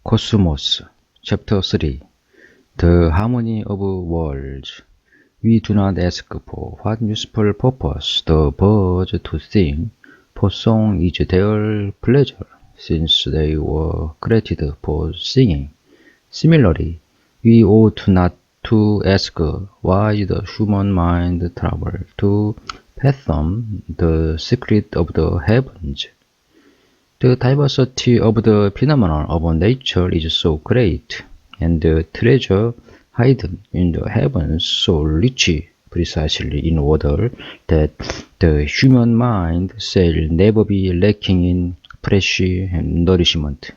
Cosmos, Chapter 3 The Harmony of Worlds. We do not ask for what useful purpose the birds to sing, for song is their pleasure, since they were created for singing. Similarly, we ought not to ask why the human mind travels to fathom the secret of the heavens. The diversity of the phenomena of nature is so great, and the treasure hidden in the heavens so rich, precisely in order that the human mind shall never be lacking in fresh nourishment.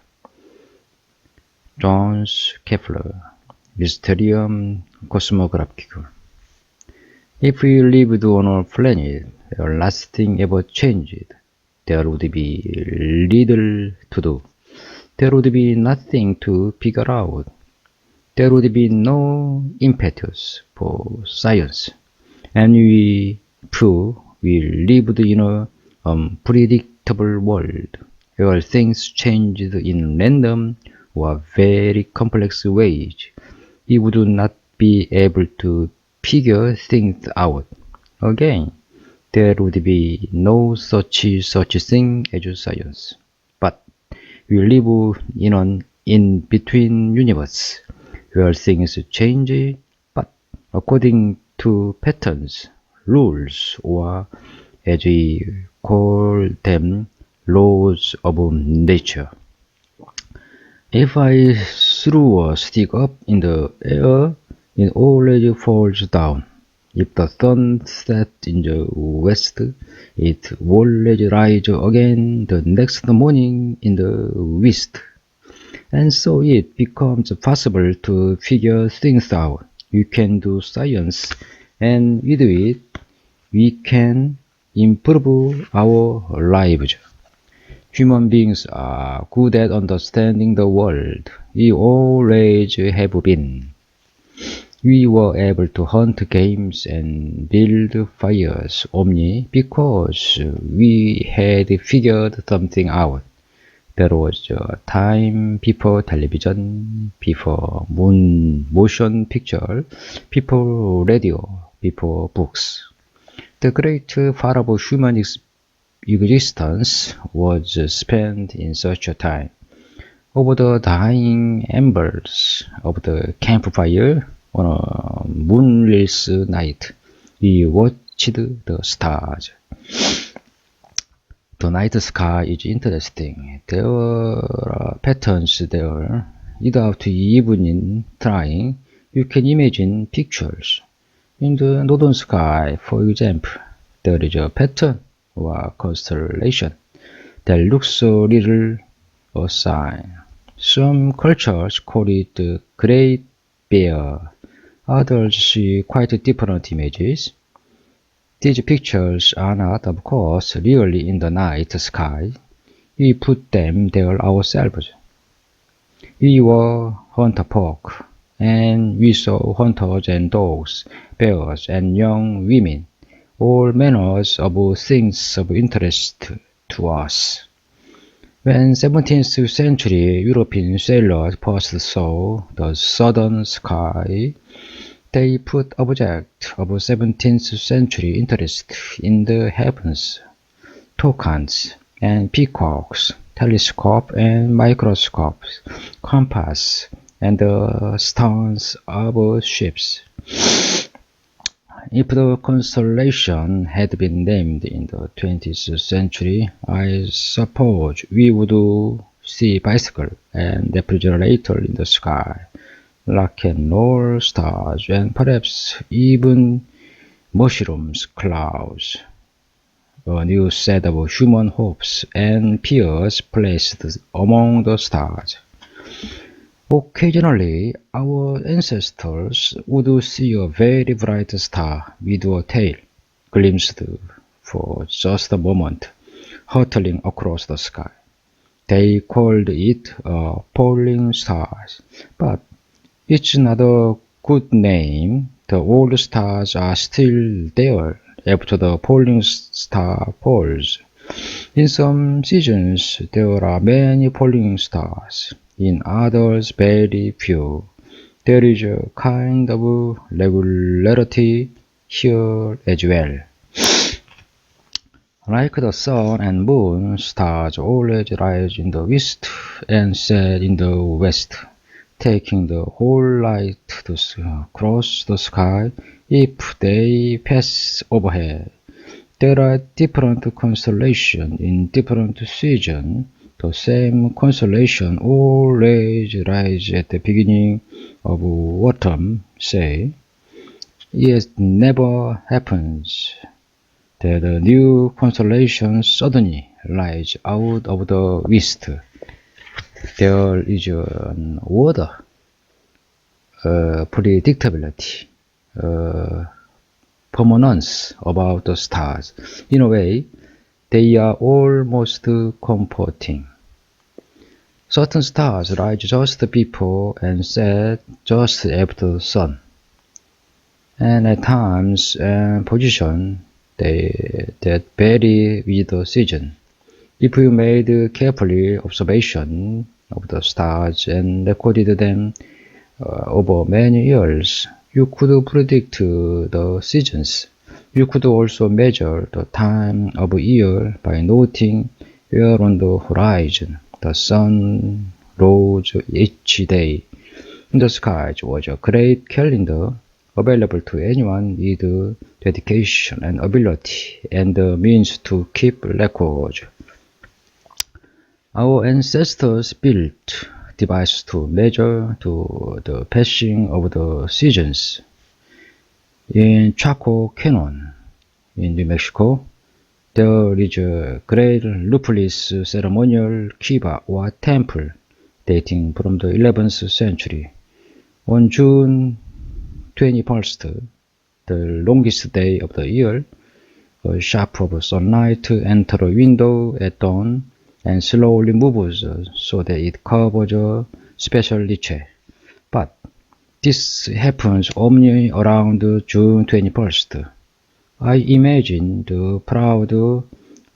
Johannes Kepler, Mysterium Cosmographicum. If we lived on a planet where nothing ever changed, there would be little to do. There would be nothing to figure out. There would be no impetus for science. And we lived in a unpredictable world where things changed in random or very complex ways. We would not be able to figure things out. Again, there would be no such thing as science. But we live in an in-between universe where things change, but according to patterns, rules, or as we call them, laws of nature. If I threw a stick up in the air, it always falls down. If the sun sets in the west, it always rises again the next morning in the west. And so it becomes possible to figure things out. You can do science, and with it, we can improve our lives. Human beings are good at understanding the world. We always have been. We were able to hunt games and build fires only because we had figured something out. There was a time before television, before motion picture, before radio, before books. The great part of human existence was spent in such a time. Over the dying embers of the campfire, on a moonless night, we watched the stars. The night sky is interesting. There are patterns there. Without even trying, you can imagine pictures. In the northern sky, for example, there is a pattern or constellation that looks a little a sign. Some cultures call it the Great Bear. Others see quite different images. These pictures are not, of course, really in the night sky. We put them there ourselves. We were hunter folk, and we saw hunters and dogs, bears and young women, all manners of things of interest to us. When 17th century European sailors first saw the southern sky, they put objects of 17th century interest in the heavens, toucans and peacocks, telescope and microscopes, compass, and the stars of ships. If the constellation had been named in the 20th century, I suppose we would see bicycle and refrigerator in the sky, rock and roll stars, and perhaps even mushrooms clouds. A new set of human hopes and fears placed among the stars. Occasionally, our ancestors would see a very bright star with a tail, glimpsed for just a moment, hurtling across the sky. They called it a falling star, but it's not a good name. The old stars are still there after the falling star falls. In some seasons, there are many falling stars. in others very few. There is a kind of regularity here as well. Like the sun and moon, stars always rise in the east and set in the west, taking the whole light to cross the sky if they pass overhead. There are different constellations in different seasons. The same constellation always rises at the beginning of autumn, say. It never happens that a new constellation suddenly rises out of the west. There is an order, predictability, permanence about the stars. In a way, they are almost comforting. Certain stars rise just before and set just after the sun, and at times and position that vary with the season. If you made carefully observation of the stars and recorded them over many years, you could predict the seasons. You could also measure the time of year by noting where on the horizon the sun rose each day. In the skies was a great calendar available to anyone with dedication and ability and the means to keep records. Our ancestors built devices to measure the passing of the seasons. In Chaco Canyon, in New Mexico, there is a great lupulus ceremonial kiva or temple dating from the 11th century. On June 21st, the longest day of the year, a shaft of sunlight enters a window at dawn and slowly moves so that it covers a special niche. But this happens only around June 21st. I imagine the proud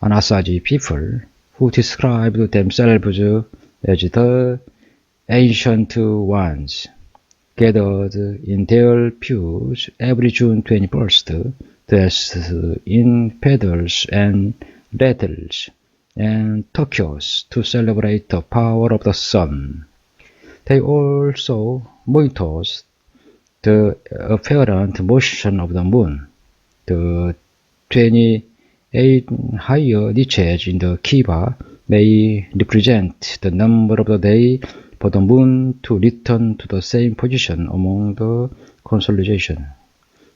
Anasazi people who described themselves as the ancient ones gathered in their pews every June 21st, dressed in feathers and rattles and turquoise to celebrate the power of the sun. They also monitored the apparent motion of the moon. The 28 higher niches in the kiva may represent the number of the day for the moon to return to the same position among the constellations.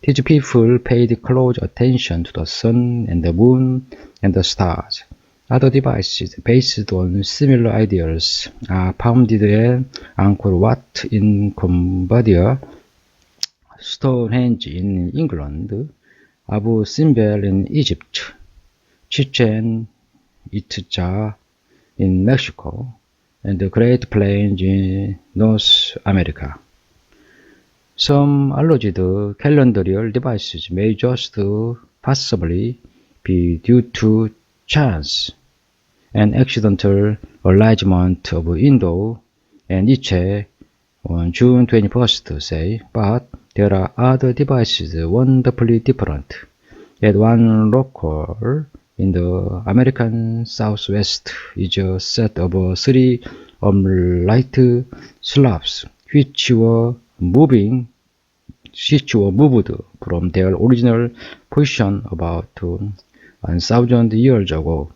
These people paid close attention to the sun and the moon and the stars. Other devices based on similar ideas are founded at Angkor Wat in Cambodia, Stonehenge in England, Abu Simbel in Egypt, Chichen Itza in Mexico, and the Great Plains in North America. Some alleged calendarial devices may just possibly be due to chance, an accidental alignment of window and niche on June 21st, say, but there are other devices wonderfully different. At one local in the American Southwest is a set of 3 light slabs which were moved from their original position about 1,000 years ago.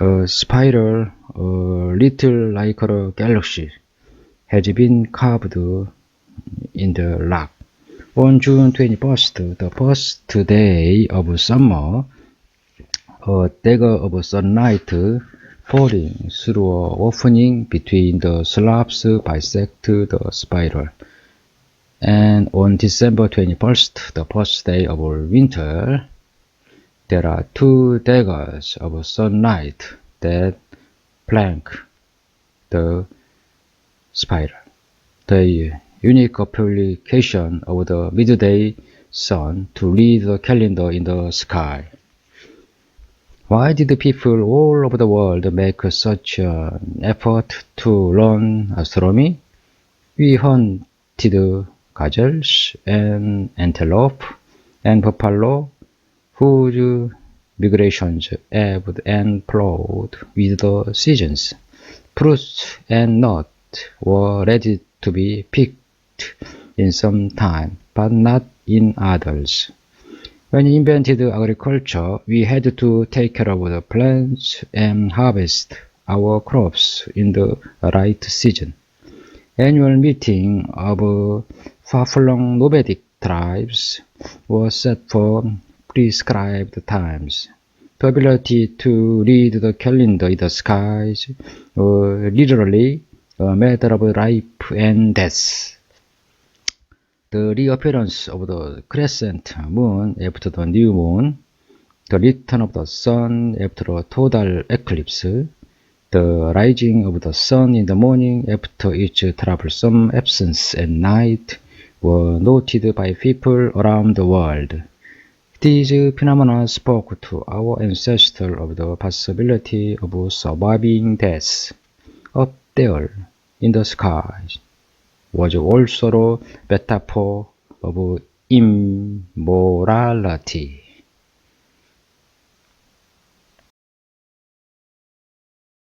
A spiral, a little like a galaxy, has been carved in the rock. On June 21st, the first day of summer, a dagger of sunlight falling through an opening between the slabs bisect the spiral. And on December 21st, the first day of winter, there are 2 daggers of sunlight that flank the spiral. The unique application of the midday sun to read the calendar in the sky. Why did people all over the world make such an effort to learn astronomy? We hunted gazelles and antelope and buffalo, whose migrations ebbed and flowed with the seasons. Fruits and nuts were ready to be picked in some time, but not in others. When we invented agriculture, we had to take care of the plants and harvest our crops in the right season. Annual meeting of far-flung nomadic tribes was set for prescribed times. The ability to read the calendar in the skies was literally a matter of life and death. The reappearance of the crescent moon after the new moon, the return of the sun after a total eclipse, the rising of the sun in the morning after its troublesome absence at night were noted by people around the world. These phenomena spoke to our ancestors of the possibility of surviving death. Up there in the skies was also a metaphor of immorality.